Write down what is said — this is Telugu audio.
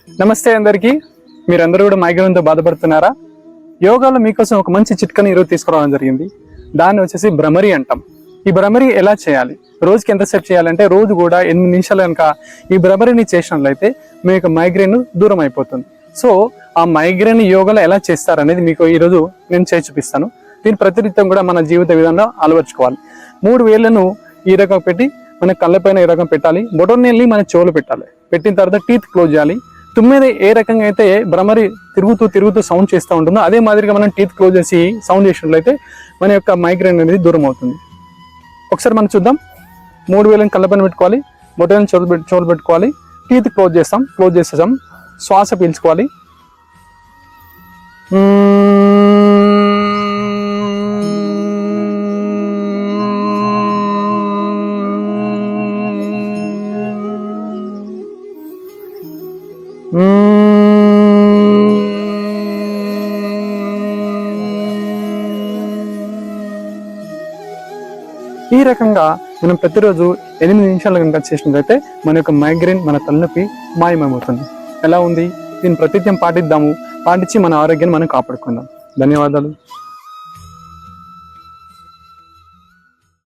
నమస్తే అందరికీ. మీరందరూ కూడా మైగ్రేన్తో బాధపడుతున్నారా? యోగాలో మీకోసం ఒక మంచి చిట్కాని ఈరోజు తీసుకురావడం జరిగింది. దాన్ని వచ్చేసి భ్రమరి అంటాం. ఈ భ్రమరి ఎలా చేయాలి, రోజుకి ఎంతసేపు చేయాలంటే రోజు కూడా 8 నిమిషాలు కనుక ఈ భ్రమరిని చేసినట్లయితే మీ యొక్క మైగ్రేన్ దూరం అయిపోతుంది. సో ఆ మైగ్రేన్ యోగాలో ఎలా చేస్తారనేది మీకు ఈరోజు నేను చేసి చూపిస్తాను. దీని ప్రతినిత్యం కూడా మన జీవిత విధానంలో అలవర్చుకోవాలి. 3 వేళ్లను ఈ రకం పెట్టి మన కళ్ళపైన ఈ రకం పెట్టాలి. బొటనవేలిని మన చెవులు పెట్టాలి. పెట్టిన తర్వాత టీత్ క్లోజ్ చేయాలి. తుమ్మిది ఏ రకంగా అయితే భ్రమరి తిరుగుతూ సౌండ్ చేస్తూ ఉంటుందో అదే మాదిరిగా మనం టీత్ క్లోజ్ చేసి సౌండ్ చేసినట్లయితే మన యొక్క మైగ్రేన్ అనేది దూరం అవుతుంది. ఒకసారి మనం చూద్దాం. 3 వేలను కళ్ళపైన పెట్టుకోవాలి. బొటనవేలిని చెవులు పెట్టుకోవాలి. టీత్ క్లోజ్ చేసేసాం. శ్వాస పీల్చుకోవాలి. ఈ రకంగా మనం ప్రతిరోజు 8 నిమిషాలు కనుక చేసినట్లయితే మన యొక్క మైగ్రేన్, మన తలనొప్పి మాయమవుతుంది. ఎలా ఉంది? దీన్ని ప్రతినిత్యం పాటిద్దాము. పాటించి మన ఆరోగ్యాన్ని మనం కాపాడుకుందాం. ధన్యవాదాలు.